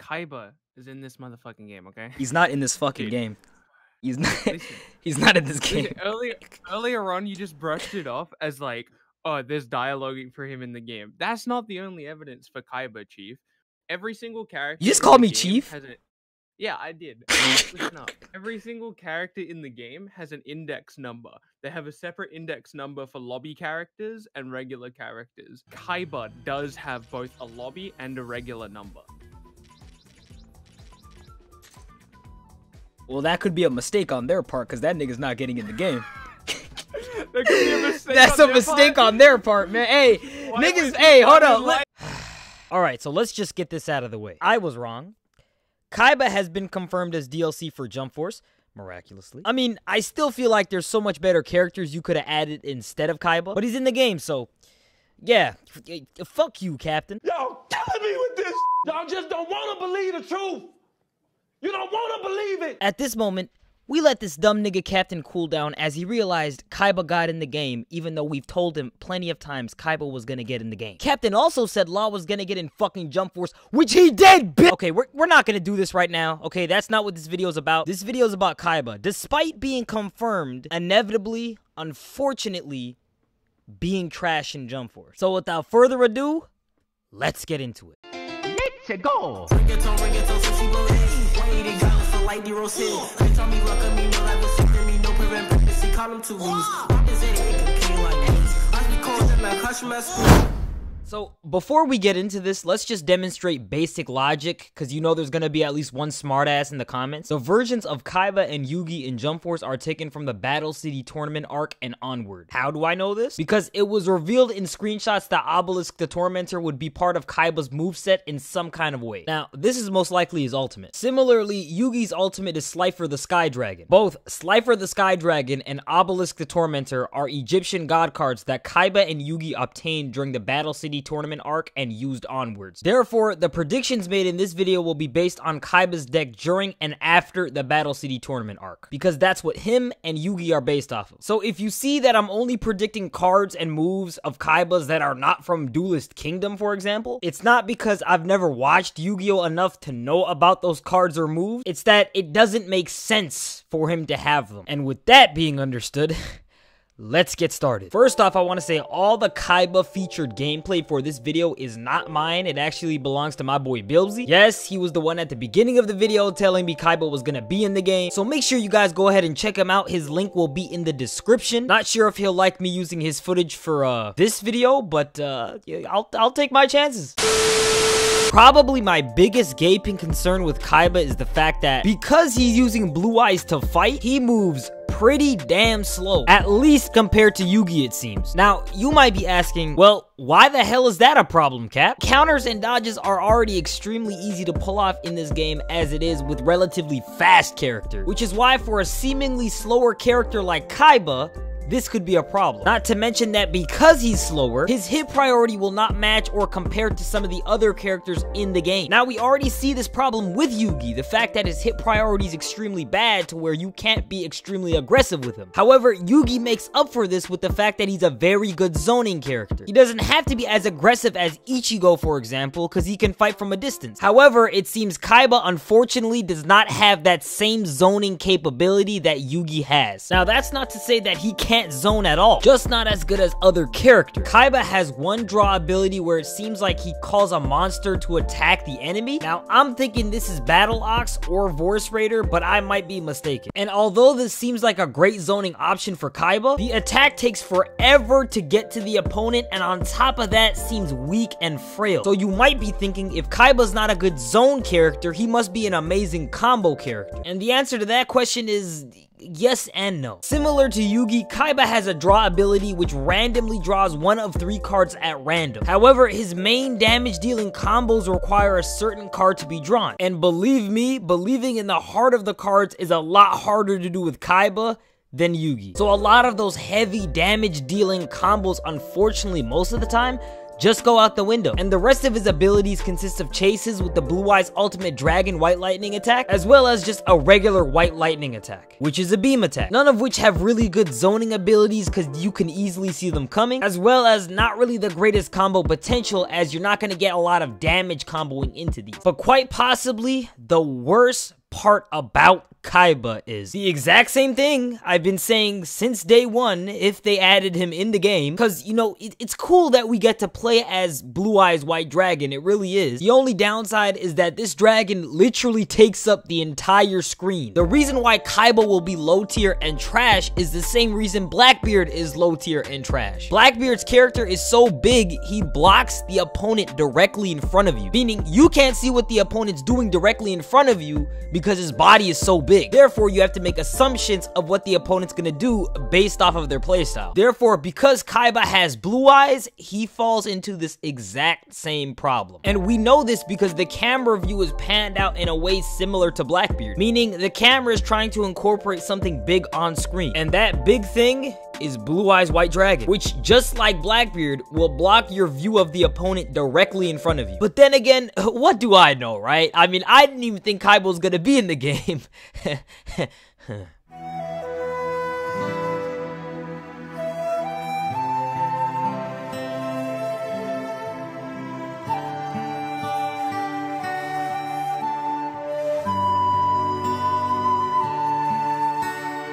Kaiba is in this motherfucking game, okay? He's not in this fucking game. He's not. Listen, he's not in this game. Earlier on, you just brushed it off as like, oh, there's dialoguing for him in the game. That's not the only evidence for Kaiba, Chief. Every single character. You just called me Chief? Yeah, I did. Listen up. Every single character in the game has an index number. They have a separate index number for lobby characters and regular characters. Kaiba does have both a lobby and a regular number. Well, that could be a mistake on their part, because that nigga's not getting in the game. That could be a mistake. That's a mistake on their part, man. Hey, niggas, hey, hold up. Alright, so let's just get this out of the way. I was wrong. Kaiba has been confirmed as DLC for Jump Force, miraculously. I mean, I still feel like there's so much better characters you could have added instead of Kaiba, but he's in the game, so yeah. Fuck you, Captain. Y'all killing me with this. Y'all just don't want to believe the truth. You don't want to believe it! At this moment, we let this dumb nigga Captain cool down as he realized Kaiba got in the game, even though we've told him plenty of times Kaiba was gonna get in the game. Captain also said Law was gonna get in fucking Jump Force, which he did, bitch! Okay, we're not gonna do this right now, okay? That's not what this video is about. This video is about Kaiba. Despite being confirmed, inevitably, unfortunately, being trash in Jump Force. So without further ado, let's get into it. Let's go! So, before we get into this, let's just demonstrate basic logic, because you know there's gonna be at least one smartass in the comments. The versions of Kaiba and Yugi in Jump Force are taken from the Battle City Tournament arc and onward. How do I know this? Because it was revealed in screenshots that Obelisk the Tormentor would be part of Kaiba's moveset in some kind of way. Now, this is most likely his ultimate. Similarly, Yugi's ultimate is Slifer the Sky Dragon. Both Slifer the Sky Dragon and Obelisk the Tormentor are Egyptian god cards that Kaiba and Yugi obtained during the Battle City Tournament arc and used onwards. Therefore, the predictions made in this video will be based on Kaiba's deck during and after the Battle City Tournament arc, because that's what him and Yugi are based off of. So if you see that I'm only predicting cards and moves of Kaiba's that are not from Duelist Kingdom, for example, it's not because I've never watched Yu-Gi-Oh! Enough to know about those cards or moves, it's that it doesn't make sense for him to have them. And with that being understood, let's get started. First off, I want to say all the Kaiba featured gameplay for this video is not mine. It actually belongs to my boy Bilbzy. Yes, he was the one at the beginning of the video telling me Kaiba was gonna be in the game. So make sure you guys go ahead and check him out. His link will be in the description. Not sure if he'll like me using his footage for this video, but yeah, I'll take my chances. Probably my biggest gaping concern with Kaiba is the fact that because he's using Blue Eyes to fight, he moves pretty damn slow, at least compared to Yugi, it seems. Now, you might be asking, well, why the hell is that a problem, Cap? Counters and dodges are already extremely easy to pull off in this game as it is with relatively fast characters, which is why for a seemingly slower character like Kaiba, this could be a problem. Not to mention that because he's slower, his hit priority will not match or compare to some of the other characters in the game. Now, we already see this problem with Yugi, the fact that his hit priority is extremely bad to where you can't be extremely aggressive with him. However, Yugi makes up for this with the fact that he's a very good zoning character. He doesn't have to be as aggressive as Ichigo, for example, because he can fight from a distance. However, it seems Kaiba, unfortunately, does not have that same zoning capability that Yugi has. Now, that's not to say that he can't zone at all, just not as good as other characters. Kaiba has one draw ability where it seems like he calls a monster to attack the enemy. Now, I'm thinking this is Battle Ox or Voice Raider, but I might be mistaken. And although this seems like a great zoning option for Kaiba, the attack takes forever to get to the opponent, and on top of that, seems weak and frail. So you might be thinking, if Kaiba's not a good zone character, he must be an amazing combo character. And the answer to that question is yes and no. Similar to Yugi, Kaiba has a draw ability which randomly draws one of 3 cards at random. However, his main damage dealing combos require a certain card to be drawn. And believe me, believing in the heart of the cards is a lot harder to do with Kaiba than Yugi. So a lot of those heavy damage dealing combos, unfortunately most of the time, just go out the window. And the rest of his abilities consist of chases with the Blue Eyes ultimate dragon white lightning attack, as well as just a regular white lightning attack, which is a beam attack. None of which have really good zoning abilities because you can easily see them coming, as well as not really the greatest combo potential, as you're not going to get a lot of damage comboing into these. But quite possibly the worst part about Kaiba is the exact same thing I've been saying since day one if they added him in the game, because, you know, it's cool that we get to play as Blue Eyes White Dragon, it really is. The only downside is that this dragon literally takes up the entire screen. The reason why Kaiba will be low tier and trash is the same reason Blackbeard is low tier and trash. Blackbeard's character is so big, he blocks the opponent directly in front of you, meaning you can't see what the opponent's doing directly in front of you because his body is so big. Therefore, you have to make assumptions of what the opponent's gonna do based off of their playstyle. Therefore, because Kaiba has Blue Eyes, he falls into this exact same problem. And we know this because the camera view is panned out in a way similar to Blackbeard, meaning the camera is trying to incorporate something big on screen. And that big thing is Blue Eyes White Dragon, which, just like Blackbeard, will block your view of the opponent directly in front of you. But then again, what do I know, right? I mean, I didn't even think Kaiba was gonna be in the game.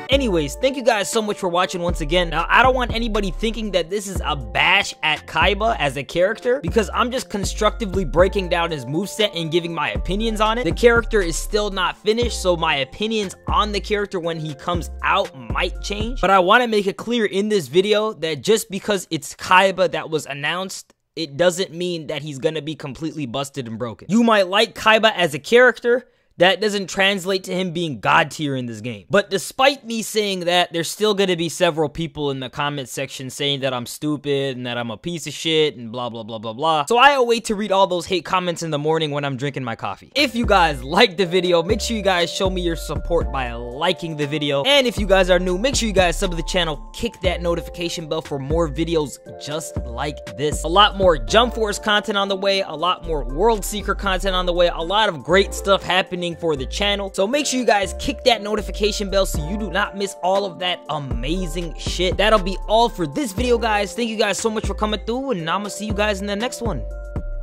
Anyways, thank you guys so much for watching once again. Now, I don't want anybody thinking that this is a bash at Kaiba as a character, because I'm just constructively breaking down his moveset and giving my opinions on it. The character is still not finished, so my opinions on the character when he comes out might change. But I want to make it clear in this video that just because it's Kaiba that was announced, it doesn't mean that he's gonna be completely busted and broken. You might like Kaiba as a character, that doesn't translate to him being god tier in this game. But despite me saying that, there's still gonna be several people in the comment section saying that I'm stupid and that I'm a piece of shit and blah blah blah blah blah. So I await to read all those hate comments in the morning when I'm drinking my coffee. If you guys liked the video, make sure you guys show me your support by liking the video. And if you guys are new, make sure you guys sub to the channel, kick that notification bell for more videos just like this. A lot more Jump Force content on the way, a lot more World Seeker content on the way, a lot of great stuff happening for the channel. So make sure you guys kick that notification bell so you do not miss all of that amazing shit. That'll be all for this video, guys. Thank you guys so much for coming through, and I'm gonna see you guys in the next one.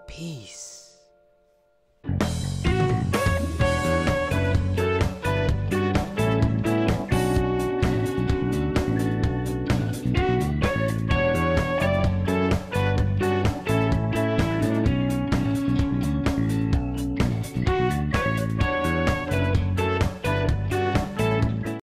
Peace.